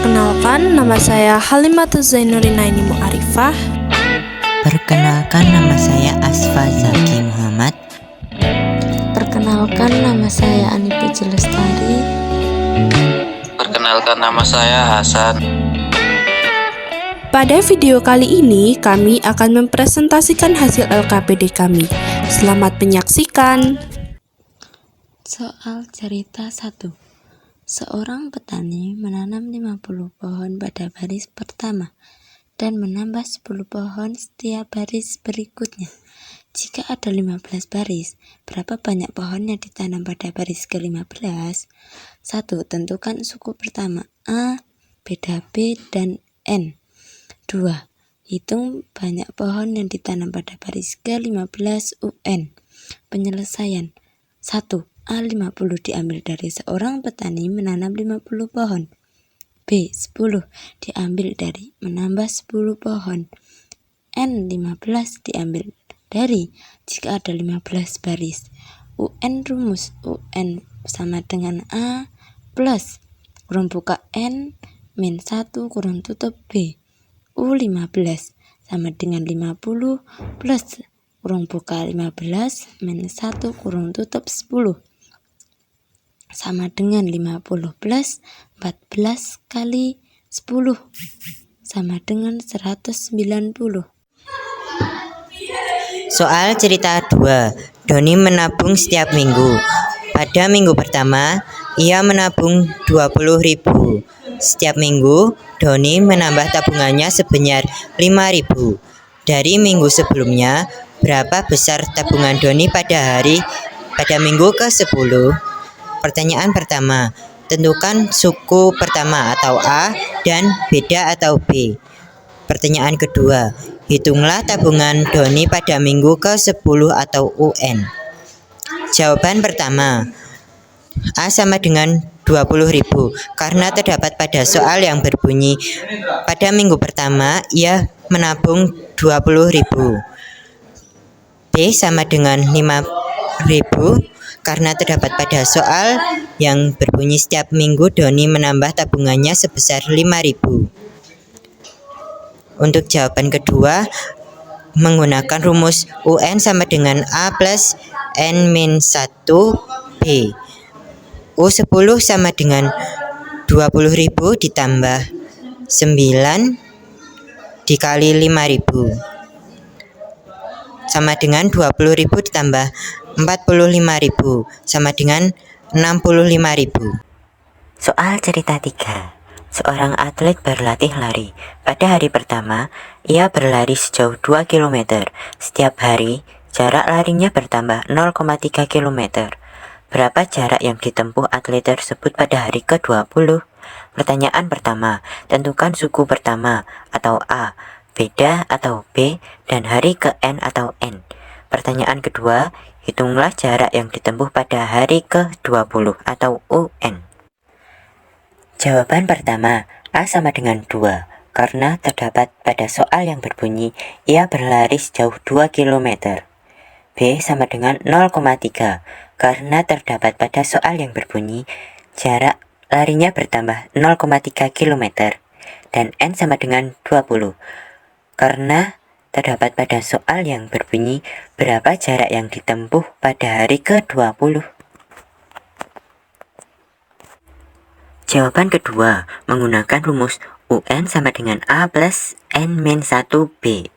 Perkenalkan, nama saya Halimatus Zainurinaini Mu'arifah. Perkenalkan, nama saya Asfa Zaki Muhammad. Perkenalkan, nama saya Ani Puji Lestari. Perkenalkan, nama saya Hasan. Pada video kali ini, kami akan mempresentasikan hasil LKPD kami. Selamat menyaksikan. Soal cerita 1. Seorang petani menanam 50 pohon pada baris pertama dan menambah 10 pohon setiap baris berikutnya. Jika ada 15 baris, berapa banyak pohon yang ditanam pada baris ke-15? 1. Tentukan suku pertama A, beda B, dan N. 2. Hitung banyak pohon yang ditanam pada baris ke-15 UN. Penyelesaian. 1. A50 diambil dari seorang petani menanam 50 pohon. B. 10 diambil dari menambah 10 pohon. N15 diambil dari jika ada 15 baris. UN rumus. UN sama dengan A plus kurung buka N min 1 kurung tutup B. U15 sama dengan 50 plus kurung buka 15 min 1 kurung tutup 10 sama dengan 50 plus 14 kali 10 sama dengan 190. Soal cerita 2. Doni menabung setiap minggu. Pada minggu pertama, ia menabung 20.000. Setiap minggu, Doni menambah tabungannya sebanyak 5.000. Dari minggu sebelumnya, berapa besar tabungan Doni pada minggu ke-10? Pertanyaan pertama, tentukan suku pertama atau A dan beda atau B. Pertanyaan kedua, hitunglah tabungan Doni pada minggu ke-10 atau UN. Jawaban pertama, A sama dengan 20.000 karena terdapat pada soal yang berbunyi pada minggu pertama ia menabung 20.000. B sama dengan 5.000 karena terdapat pada soal yang berbunyi setiap minggu Doni menambah tabungannya sebesar 5.000. Untuk jawaban kedua, menggunakan rumus UN sama dengan A plus N-1 B. U10 sama dengan 20.000 ditambah 9 dikali 5.000 sama dengan 20.000 ditambah 45.000 sama dengan 65.000. Soal cerita 3. Seorang atlet berlatih lari. Pada hari pertama, ia berlari sejauh 2 km. Setiap hari, jarak larinya bertambah 0,3 km. Berapa jarak yang ditempuh atlet tersebut pada hari ke-20? Pertanyaan pertama, tentukan suku pertama atau A, beda atau B, dan hari ke N atau N. Pertanyaan kedua, hitunglah jarak yang ditempuh pada hari ke-20 atau UN. Jawaban pertama, A sama dengan 2, karena terdapat pada soal yang berbunyi ia berlari sejauh 2 km. B sama dengan 0,3, karena terdapat pada soal yang berbunyi jarak larinya bertambah 0,3 km. Dan N sama dengan 20, karena terdapat pada soal yang berbunyi berapa jarak yang ditempuh pada hari ke-20. Jawaban kedua, menggunakan rumus UN sama dengan A plus N-1 B.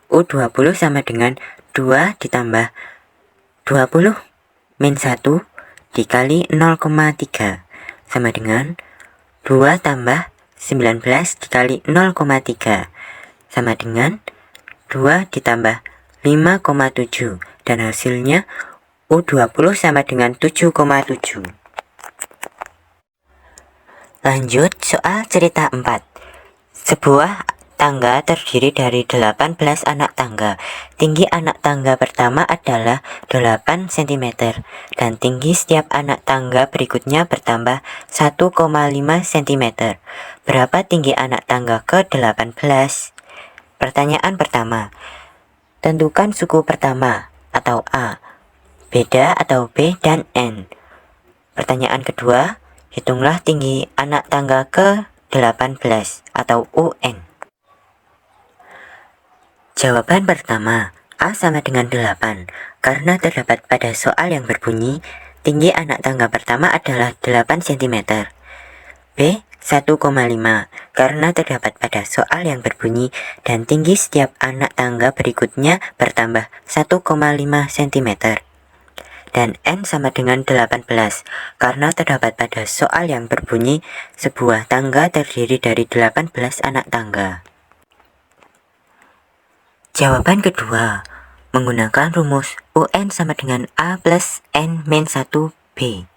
U20 sama dengan 2 ditambah 20 min 1 dikali 0,3 sama dengan 2 tambah 19 dikali 0,3 sama dengan 2 ditambah 5,7 dan hasilnya U20 sama dengan 7,7. Lanjut soal cerita 4. Sebuah tangga terdiri dari 18 anak tangga. Tinggi anak tangga pertama adalah 8 cm dan tinggi setiap anak tangga berikutnya bertambah 1,5 cm. Berapa tinggi anak tangga ke-18? Pertanyaan pertama, tentukan suku pertama atau A, beda atau B, dan N. Pertanyaan kedua, hitunglah tinggi anak tangga ke-18. 18 atau UN. Jawaban pertama, A sama dengan 8, karena terdapat pada soal yang berbunyi tinggi anak tangga pertama adalah 8 cm. B. 1,5, karena terdapat pada soal yang berbunyi dan tinggi setiap anak tangga berikutnya bertambah 1,5 cm. Dan N sama dengan 18, karena terdapat pada soal yang berbunyi sebuah tangga terdiri dari 18 anak tangga. Jawaban kedua, menggunakan rumus UN sama dengan A plus N min 1B.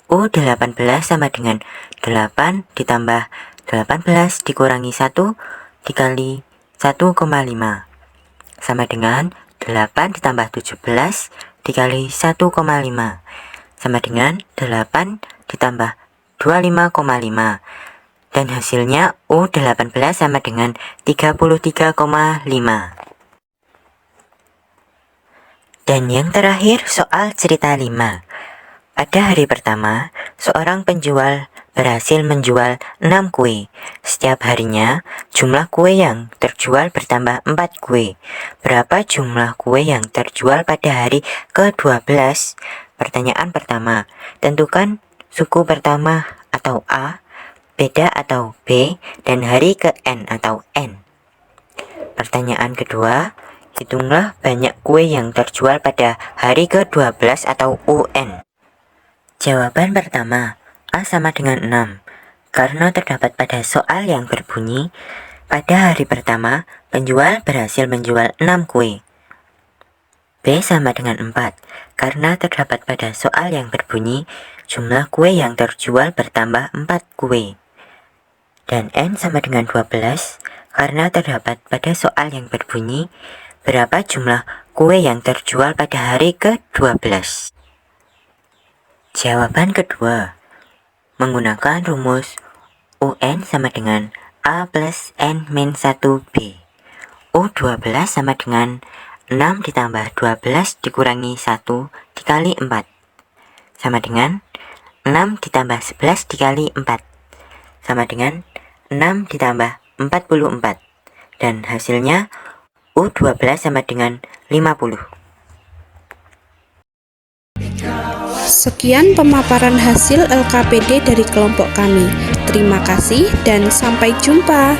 U18 sama dengan 8 ditambah 18 dikurangi 1 dikali 1,5 sama dengan 8 ditambah 17 dikali 1,5 sama dengan 8 ditambah 25,5, dan hasilnya U18 sama dengan 33,5. Dan yang terakhir, soal cerita 5. Pada hari pertama, seorang penjual berhasil menjual 6 kue. Setiap harinya, jumlah kue yang terjual bertambah 4 kue. Berapa jumlah kue yang terjual pada hari ke-12? Pertanyaan pertama, tentukan suku pertama atau A, beda atau B, dan hari ke N atau N. Pertanyaan kedua, hitunglah banyak kue yang terjual pada hari ke-12 atau UN. Jawaban pertama, A sama dengan 6, karena terdapat pada soal yang berbunyi, pada hari pertama, penjual berhasil menjual 6 kue. B sama dengan 4, karena terdapat pada soal yang berbunyi, jumlah kue yang terjual bertambah 4 kue. Dan N sama dengan 12, karena terdapat pada soal yang berbunyi, berapa jumlah kue yang terjual pada hari ke-12? Jawaban kedua, menggunakan rumus UN sama dengan A plus N min 1B. U12 sama dengan 6 ditambah 12 dikurangi 1 dikali 4 sama dengan 6 ditambah 11 dikali 4 sama dengan 6 ditambah 44, dan hasilnya U12 sama dengan 50. Sekian pemaparan hasil LKPD dari kelompok kami. Terima kasih dan sampai jumpa.